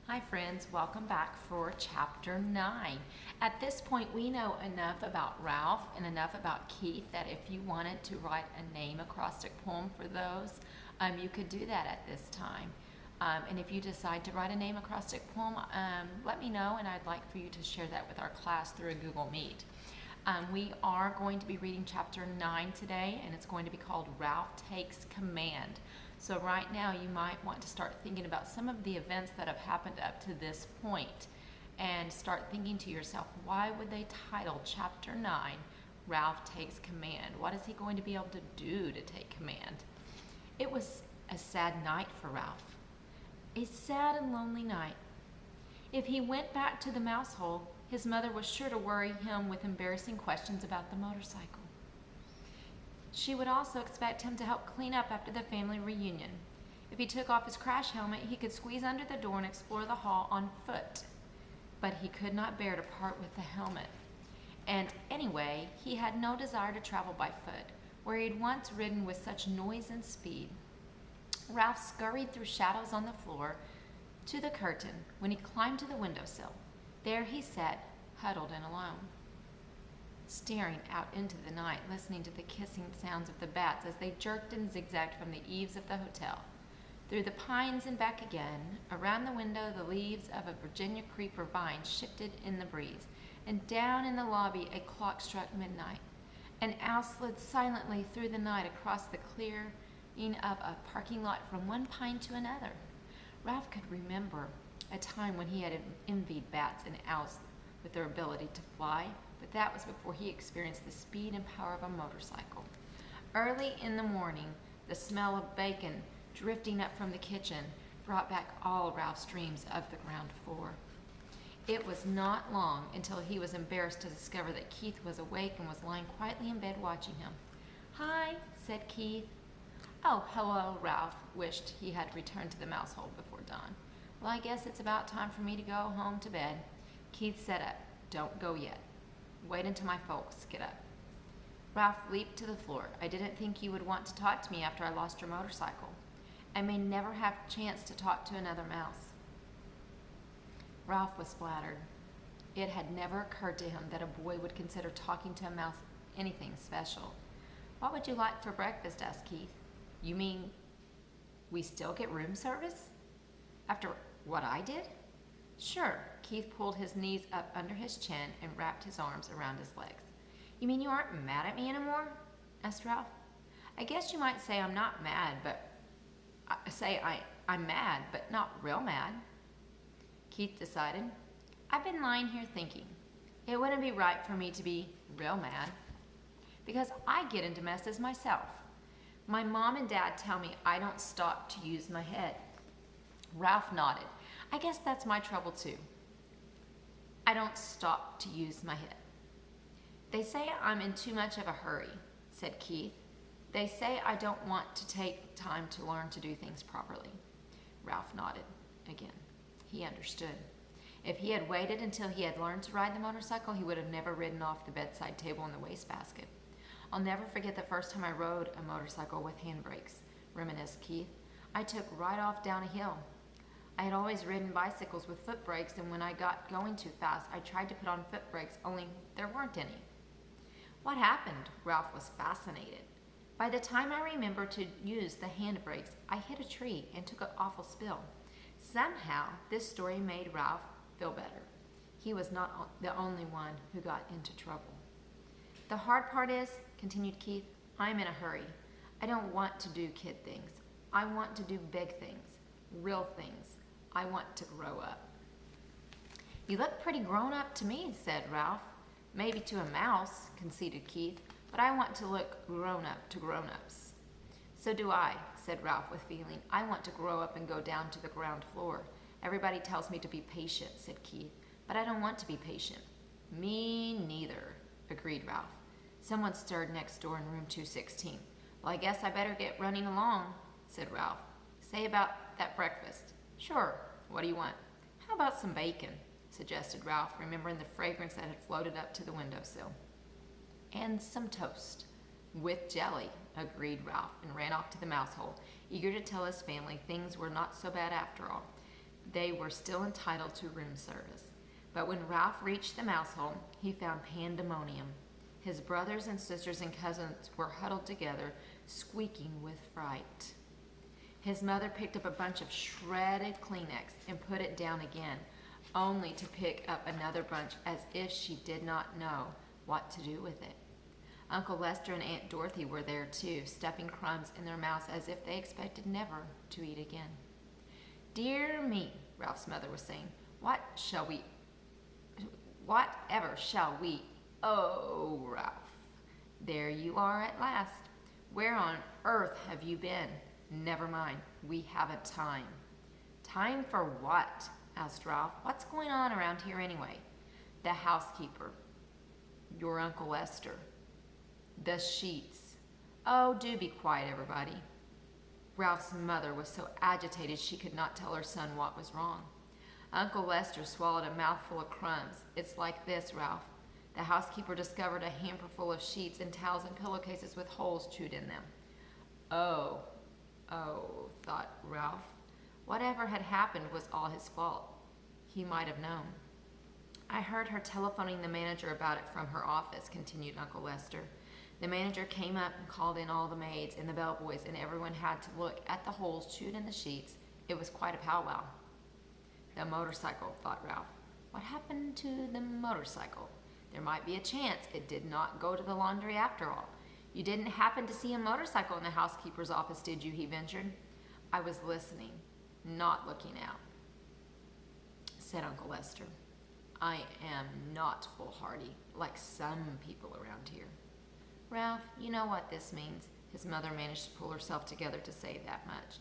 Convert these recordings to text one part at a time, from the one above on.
Hi friends, welcome back for chapter 9. At this point we know enough about Ralph and enough about Keith that if you wanted to write a name acrostic poem for those, you could do that at this time. And if you decide to write a name acrostic poem, let me know and I'd like for you to share that with our class through a Google Meet. We are going to be reading chapter 9 today, and it's going to be called Ralph Takes Command. So right now you might want to start thinking about some of the events that have happened up to this point and start thinking to yourself, why would they title chapter 9 Ralph Takes Command? What is he going to be able to do to take command? It was a sad night for Ralph. A sad and lonely night. If he went back to the mouse hole, his mother was sure to worry him with embarrassing questions about the motorcycle. She would also expect him to help clean up after the family reunion. If he took off his crash helmet, he could squeeze under the door and explore the hall on foot. But he could not bear to part with the helmet. And anyway, he had no desire to travel by foot, where he had once ridden with such noise and speed. Ralph scurried through shadows on the floor to the curtain when he climbed to the windowsill. There he sat, huddled and alone, staring out into the night, listening to the kissing sounds of the bats as they jerked and zigzagged from the eaves of the hotel. Through the pines and back again, around the window the leaves of a Virginia creeper vine shifted in the breeze, and down in the lobby a clock struck midnight. An owl slid silently through the night across the clearing of a parking lot from one pine to another. Ralph could remember a time when he had envied bats and owls with their ability to fly, but that was before he experienced the speed and power of a motorcycle. Early in the morning, the smell of bacon drifting up from the kitchen brought back all Ralph's dreams of the ground floor. It was not long until he was embarrassed to discover that Keith was awake and was lying quietly in bed watching him. "Hi," said Keith. "Oh, hello," Ralph wished he had returned to the mouse hole before dawn. "Well, I guess it's about time for me to go home to bed." Keith sat up. "Don't go yet. Wait until my folks get up." Ralph leaped to the floor. "I didn't think you would want to talk to me after I lost your motorcycle. I may never have a chance to talk to another mouse." Ralph was flattered. It had never occurred to him that a boy would consider talking to a mouse anything special. "What would you like for breakfast?" asked Keith. "You mean we still get room service? After what I did?" "Sure." Keith pulled his knees up under his chin and wrapped his arms around his legs. "You mean you aren't mad at me anymore?" asked Ralph. "I guess you might say I'm not mad, but I'm mad, but not real mad." Keith decided, "I've been lying here thinking. It wouldn't be right for me to be real mad, because I get into messes myself. My mom and dad tell me I don't stop to use my head." Ralph nodded. "I guess that's my trouble too. I don't stop to use my head." "They say I'm in too much of a hurry," said Keith. "They say I don't want to take time to learn to do things properly." Ralph nodded again. He understood. If he had waited until he had learned to ride the motorcycle, he would have never ridden off the bedside table in the wastebasket. "I'll never forget the first time I rode a motorcycle with handbrakes," reminisced Keith. "I took right off down a hill. I had always ridden bicycles with foot brakes, and when I got going too fast, I tried to put on foot brakes, only there weren't any." "What happened?" Ralph was fascinated. "By the time I remembered to use the hand brakes, I hit a tree and took an awful spill." Somehow, this story made Ralph feel better. He was not the only one who got into trouble. "The hard part is," continued Keith, "I'm in a hurry. I don't want to do kid things. I want to do big things, real things. I want to grow up." "You look pretty grown up to me," said Ralph. "Maybe to a mouse," conceded Keith, "but I want to look grown up to grown-ups." "So do I," said Ralph with feeling. "I want to grow up and go down to the ground floor. Everybody tells me to be patient," said Keith, "but I don't want to be patient." "Me neither," agreed Ralph. Someone stirred next door in room 216. "Well, I guess I better get running along," said Ralph. "Say about that breakfast." "Sure. What do you want?" "How about some bacon?" suggested Ralph, remembering the fragrance that had floated up to the windowsill. "And some toast." "With jelly," agreed Ralph, and ran off to the mouse hole, eager to tell his family things were not so bad after all. they were still entitled to room service. But when Ralph reached the mouse hole, he found pandemonium. His brothers and sisters and cousins were huddled together, squeaking with fright. His mother picked up a bunch of shredded Kleenex and put it down again, only to pick up another bunch as if she did not know what to do with it. Uncle Lester and Aunt Dorothy were there too, stuffing crumbs in their mouths as if they expected never to eat again. "Dear me," Ralph's mother was saying, whatever shall we? Oh, Ralph, there you are at last. Where on earth have you been? Never mind, we haven't time." "Time for what?" asked Ralph. "What's going on around here anyway?" "The housekeeper." "Your Uncle Lester." "The sheets." "Oh, do be quiet, everybody." Ralph's mother was so agitated she could not tell her son what was wrong. Uncle Lester swallowed a mouthful of crumbs. "It's like this, Ralph. The housekeeper discovered a hamper full of sheets and towels and pillowcases with holes chewed in them." Oh, thought Ralph. Whatever had happened was all his fault. He might have known. "I heard her telephoning the manager about it from her office," continued Uncle Lester. "The manager came up and called in all the maids and the bellboys, and everyone had to look at the holes chewed in the sheets. It was quite a powwow." "The motorcycle," thought Ralph. "What happened to the motorcycle? There might be a chance it did not go to the laundry after all. You didn't happen to see a motorcycle in the housekeeper's office, did you?" he ventured. "I was listening, not looking out," said Uncle Lester. "I am not foolhardy, like some people around here." "Ralph, you know what this means." His mother managed to pull herself together to say that much.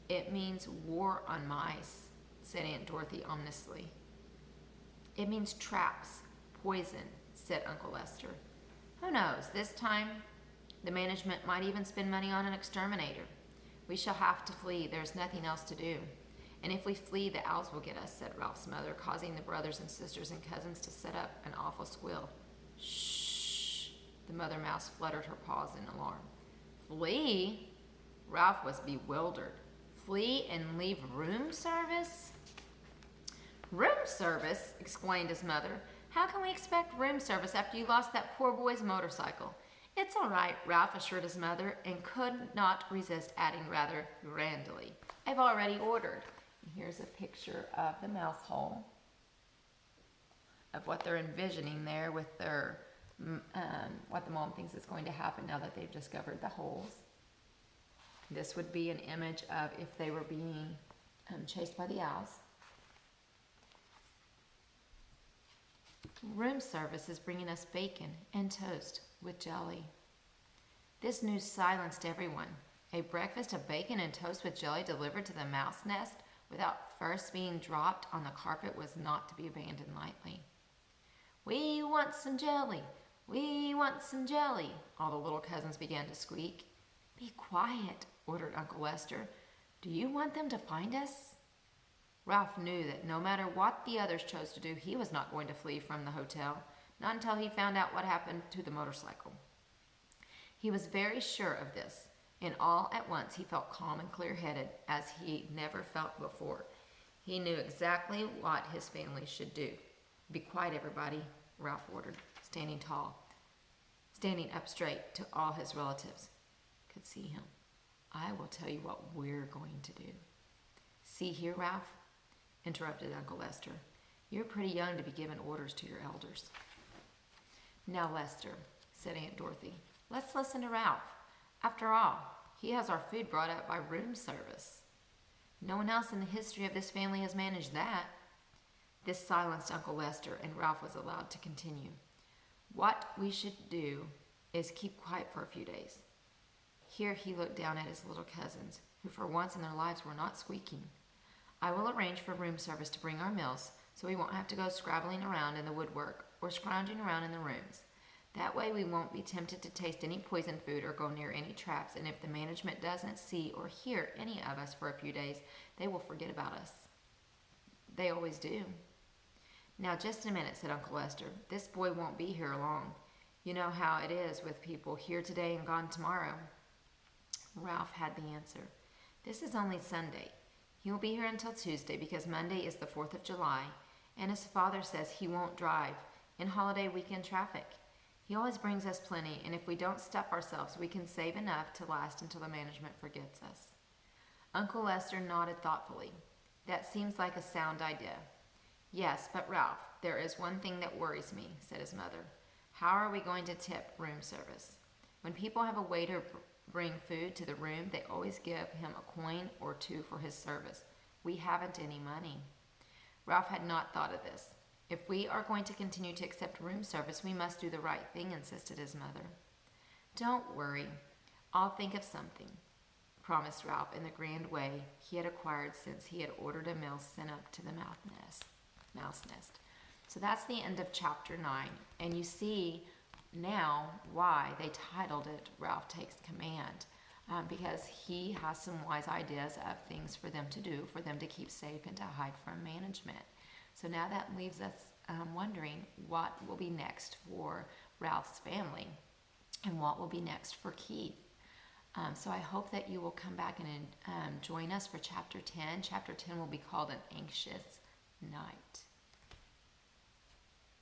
"It means war on mice," said Aunt Dorothy ominously. "It means traps, poison," said Uncle Lester. "Who knows, this time the management might even spend money on an exterminator. We shall have to flee. There's nothing else to do. And if we flee, the owls will get us," said Ralph's mother, causing the brothers and sisters and cousins to set up an awful squeal. "Shh!" The mother mouse fluttered her paws in alarm. "Flee?" Ralph was bewildered. "Flee and leave room service?" "Room service?" exclaimed his mother. "How can we expect room service after you lost that poor boy's motorcycle?" "It's all right," Ralph assured his mother, and could not resist adding rather grandly, "I've already ordered." And here's a picture of the mouse hole, of what they're envisioning there with their, what the mom thinks is going to happen now that they've discovered the holes. This would be an image of if they were being chased by the owls. "Room service is bringing us bacon and toast with jelly." This news silenced everyone. A breakfast of bacon and toast with jelly delivered to the mouse nest without first being dropped on the carpet was not to be abandoned lightly. "We want some jelly! We want some jelly!" all the little cousins began to squeak. "Be quiet," ordered Uncle Lester. "Do you want them to find us?" Ralph knew that no matter what the others chose to do, he was not going to flee from the hotel, not until he found out what happened to the motorcycle. He was very sure of this, and all at once he felt calm and clear-headed as he never felt before. He knew exactly what his family should do. "Be quiet, everybody," Ralph ordered, standing up straight to all his relatives could see him. "I will tell you what we're going to do." "See here, Ralph," interrupted Uncle Lester. "You're pretty young to be giving orders to your elders." "Now, Lester," said Aunt Dorothy, "let's listen to Ralph. After all, he has our food brought up by room service. No one else in the history of this family has managed that." This silenced Uncle Lester, and Ralph was allowed to continue. "What we should do is keep quiet for a few days." Here he looked down at his little cousins, who for once in their lives were not squeaking. "I will arrange for room service to bring our meals, so we won't have to go scrabbling around in the woodwork or scrounging around in the rooms. That way we won't be tempted to taste any poison food or go near any traps, and if the management doesn't see or hear any of us for a few days, they will forget about us. They always do." "Now, just a minute," said Uncle Lester. "This boy won't be here long. You know how it is with people here today and gone tomorrow." Ralph had the answer. "This is only Sunday. He will be here until Tuesday because Monday is the 4th of July, and his father says he won't drive in holiday weekend traffic. He always brings us plenty, and if we don't stuff ourselves, we can save enough to last until the management forgets us. Uncle Lester nodded thoughtfully. That seems like a sound idea. Yes, but Ralph, there is one thing that worries me, said his mother. How are we going to tip room service? When people have a waiter bring food to the room, they always give him a coin or two for his service. We haven't any money. Ralph had not thought of this. If we are going to continue to accept room service, we must do the right thing, insisted his mother. Don't worry. I'll think of something, promised Ralph in the grand way he had acquired since he had ordered a meal sent up to the mouse nest. So that's the end of chapter 9, and you see now why they titled it Ralph Takes Command, because he has some wise ideas of things for them to do, for them to keep safe and to hide from management. So now that leaves us wondering what will be next for Ralph's family and what will be next for Keith. So I hope that you will come back and join us for chapter 10. Chapter 10 will be called An Anxious Night.